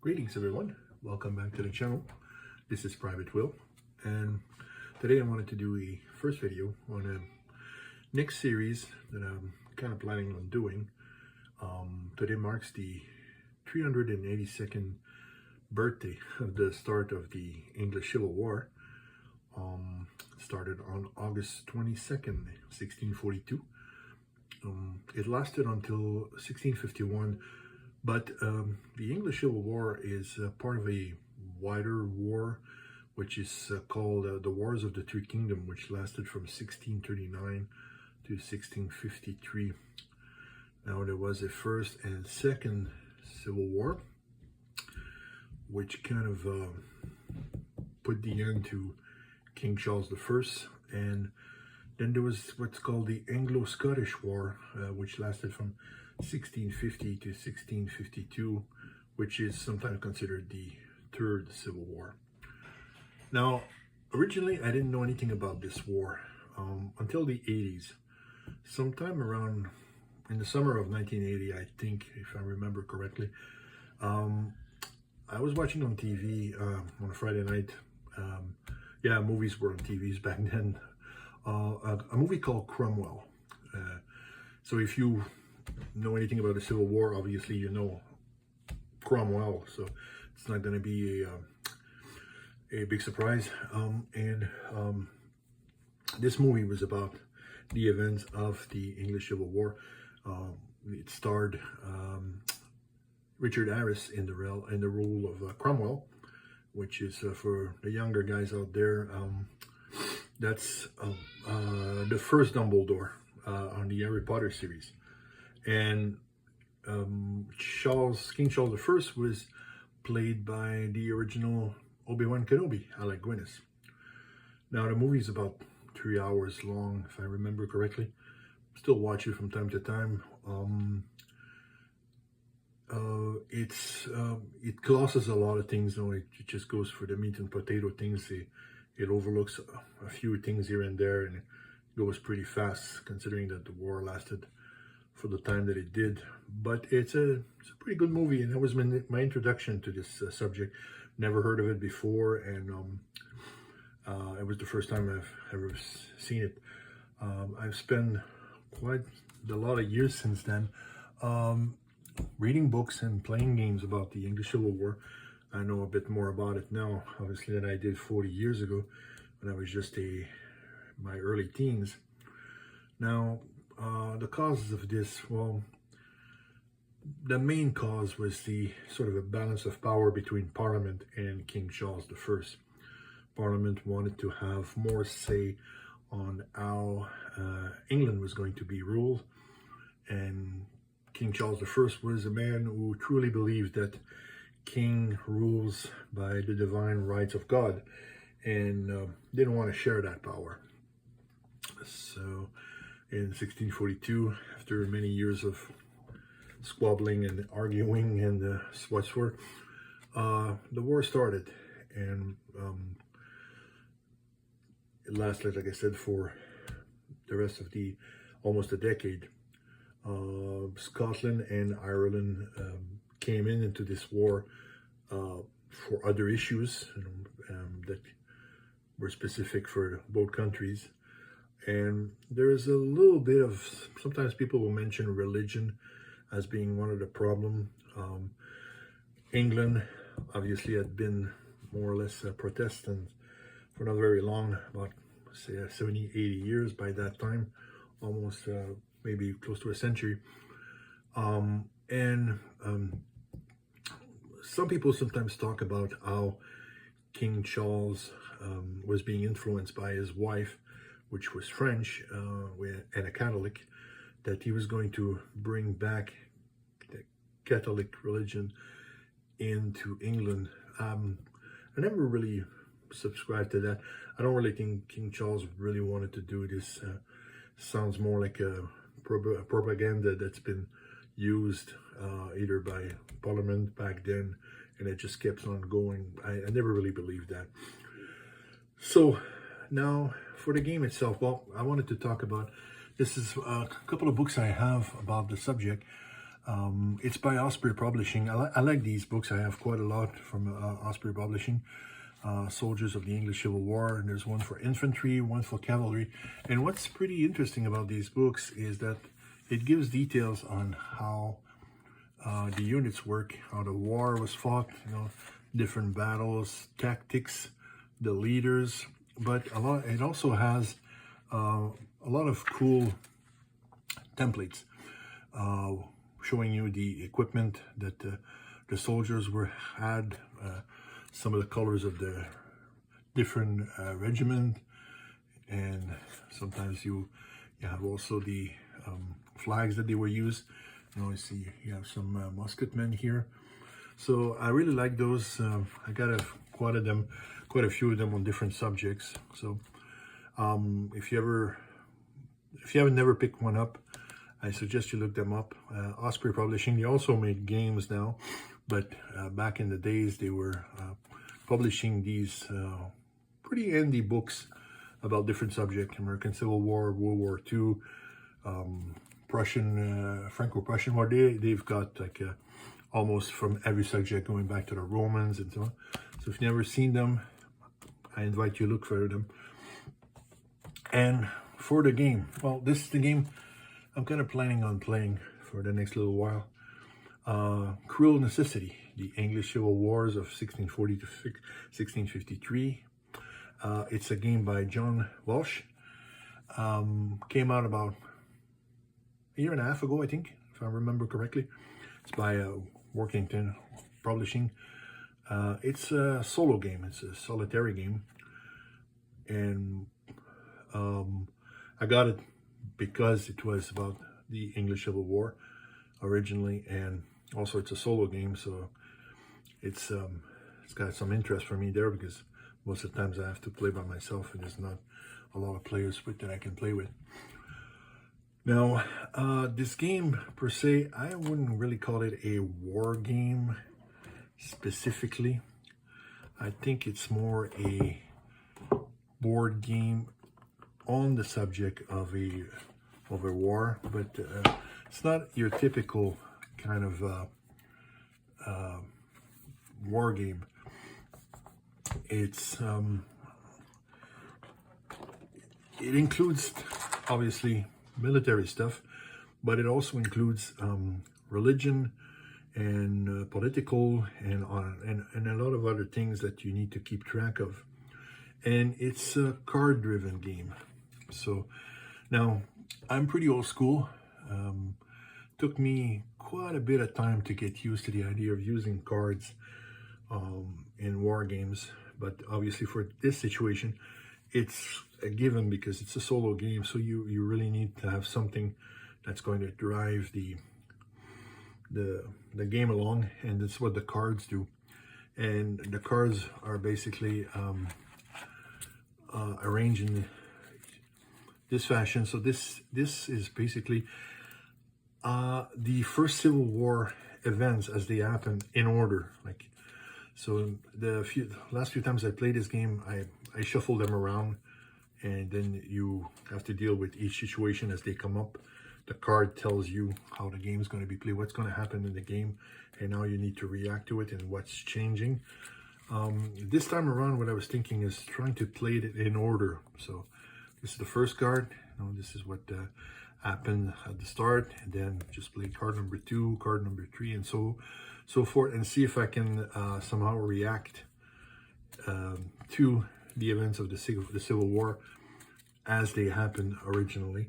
Greetings everyone, welcome back to the channel. This is Private Will, and today I wanted to do a first video on a next series that I'm kind of planning on doing. Today marks the 382nd birthday of the start of the English Civil War. Started on August 22nd, 1642. It lasted until 1651. But the English Civil War is part of a wider war, which is called the Wars of the Three Kingdoms, which lasted from 1639 to 1653. Now, there was a first and second Civil War, which kind of put the end to King Charles I. And then there was what's called the Anglo-Scottish War, which lasted from 1650 to 1652, which is sometimes considered the third Civil War. Now, originally I didn't know anything about this war until the 80s. Sometime around in the summer of 1980, I think, if I remember correctly, I was watching on TV on a Friday night. Movies were on TVs back then. A movie called Cromwell. So if you know anything about the Civil War, obviously you know Cromwell, so it's not going to be a big surprise. This movie was about the events of the English Civil War. It starred Richard Harris in the role of Cromwell, which is for the younger guys out there. That's the first Dumbledore on the Harry Potter series. And King Charles I was played by the original Obi-Wan Kenobi, Alec Guinness. Now, the movie is about 3 hours long, if I remember correctly. Still watch it from time to time. It glosses a lot of things. No, it just goes for the meat and potato things. It overlooks a few things here and there, and it goes pretty fast considering that the war lasted for the time that it did. But it's a pretty good movie, and that was my introduction to this subject. Never heard of it before, and it was the first time I've ever seen it. I've spent quite a lot of years since then reading books and playing games about the English Civil War. I know a bit more about it now, obviously, than I did 40 years ago when I was just my early teens. Now, the causes of this, well, the main cause was the sort of a balance of power between Parliament and King Charles I. Parliament wanted to have more say on how England was going to be ruled, and King Charles I was a man who truly believed that king rules by the divine rights of God, and didn't want to share that power. So in 1642, after many years of squabbling and arguing and whatsoever, the war started, and it lasted, like I said, for the rest of almost a decade. Scotland and Ireland came into this war for other issues that were specific for both countries. And there is a little bit of, sometimes people will mention religion as being one of the problems. England obviously had been more or less Protestant for not very long, about say 70, 80 years by that time, almost maybe close to a century. Some people sometimes talk about how King Charles was being influenced by his wife, which was French and a Catholic, that he was going to bring back the Catholic religion into England. I never really subscribed to that. I don't really think King Charles really wanted to do this. Sounds more like a propaganda that's been used either by Parliament back then, and it just kept on going. I never really believed that. So now for the game itself, well, I wanted to talk about, this is a couple of books I have about the subject. It's by Osprey Publishing. I like these books. I have quite a lot from Osprey Publishing. Soldiers of the English Civil War, and there's one for infantry, one for cavalry. And what's pretty interesting about these books is that it gives details on how the units work, how the war was fought, different battles, tactics, the leaders, but it also has a lot of cool templates showing you the equipment that the soldiers had, some of the colors of the different regiment, and sometimes you have also the flags that they were used. I see you have some musketmen here. So I really like those. I got quite a few of them on different subjects. So if you haven't never picked one up, I suggest you look them up. Osprey Publishing. They also make games now, but back in the days they were publishing these pretty handy books about different subjects: American Civil War, World War II, Franco-Prussian War. They've got like almost from every subject, going back to the Romans and so on. So if you've never seen them, I invite you to look for them. And for the game, well, this is the game I'm kind of planning on playing for the next little while. Cruel Necessity, the English Civil Wars of 1640 to 1653. It's a game by John Walsh. Came out about a year and a half ago, I think, if I remember correctly. It's by Worthington Publishing. It's a solo game. It's a solitaire game. And I got it because it was about the English Civil War originally, and also it's a solo game, so it's got some interest for me there, because most of the times I have to play by myself and there's not a lot of players that I can play with. Now, this game per se, I wouldn't really call it a war game specifically. I think it's more a board game on the subject of a war, but it's not your typical kind of war game. It's it includes obviously military stuff, but it also includes religion and political and a lot of other things that you need to keep track of. And it's a card-driven game. So now I'm pretty old school. Took me quite a bit of time to get used to the idea of using cards in war games, but obviously for this situation it's a given because it's a solo game, so you really need to have something that's going to drive the game along, and that's what the cards do. And the cards are basically arranged in this fashion. So this is basically the first Civil War events as they happen in order. Like, so the last few times I played this game, I shuffle them around, and then you have to deal with each situation as they come up. The card tells you how the game is going to be played, what's going to happen in the game, and how you need to react to it and what's changing. This time around, what I was thinking is trying to play it in order. So this is the first card. This is what happened at the start, and then just play card number 2, card number 3, and so forth, and see if I can somehow react to the events of the Civil War as they happened originally.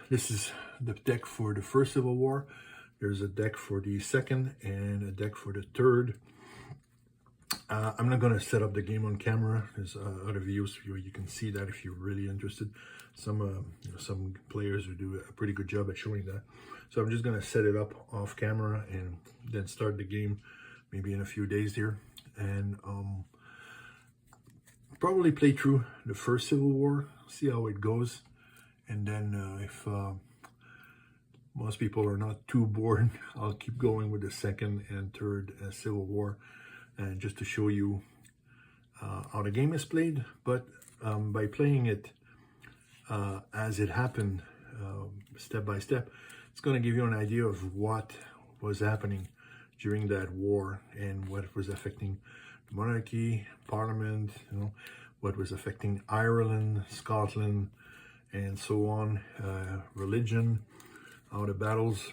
This is the deck for the first Civil War. There's a deck for the second and a deck for the third. I'm not going to set up the game on camera. There's other videos where you can see that if you're really interested. Some players who do a pretty good job at showing that. So I'm just going to set it up off camera and then start the game maybe in a few days here. And probably play through the first Civil War, see how it goes. And then if most people are not too bored, I'll keep going with the second and third Civil War, and just to show you how the game is played. But by playing it as it happened, step by step, it's going to give you an idea of what was happening during that war and what was affecting the monarchy, parliament, you know, what was affecting Ireland, Scotland, and so on, religion, how the battles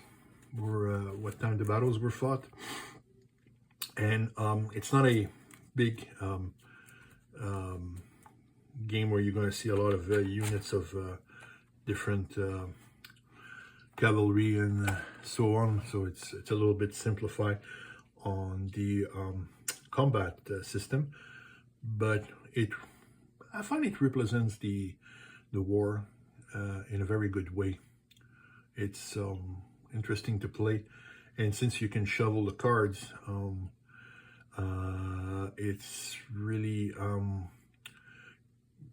were, what time the battles were fought. And it's not a big game where you're going to see a lot of units of different cavalry and so on. So it's a little bit simplified on the combat system, but I find it represents the war in a very good way. It's interesting to play, and since you can shovel the cards, it's really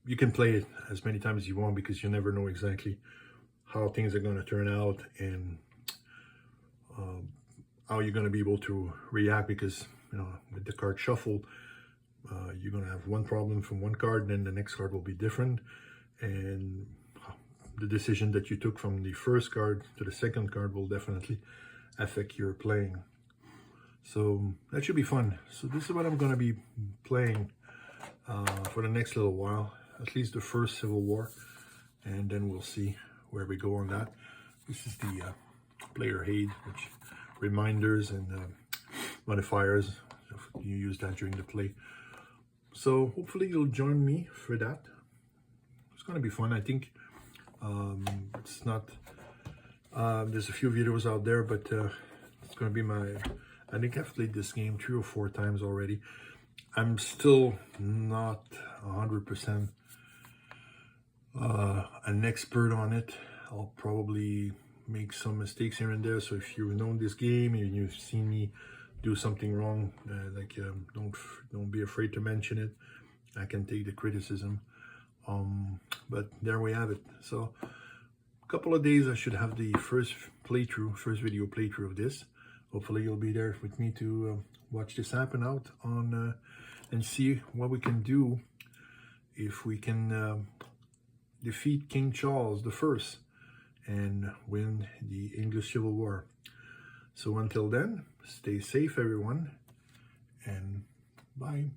you can play it as many times as you want, because you never know exactly how things are going to turn out and how you're going to be able to react, because you know, with the card shuffle, you're going to have one problem from one card, and then the next card will be different, and the decision that you took from the first card to the second card will definitely affect your playing. So that should be fun. So this is what I'm going to be playing for the next little while, at least the first Civil War, and then we'll see where we go on that. This is the player aid, which reminders and modifiers. You use that during the play. So hopefully you'll join me for that. It's going to be fun. I think it's not, there's a few videos out there, but it's going to be I think I've played this game 3 or 4 times already. I'm still not 100% an expert on it. I'll probably make some mistakes here and there. So if you've known this game and you've seen me do something wrong, don't be afraid to mention it. I can take the criticism. But there we have it. So a couple of days I should have the first video playthrough of this. Hopefully you'll be there with me to watch this happen out on and see what we can do if we can defeat King Charles I and win the English Civil War. So until then, stay safe everyone, and bye.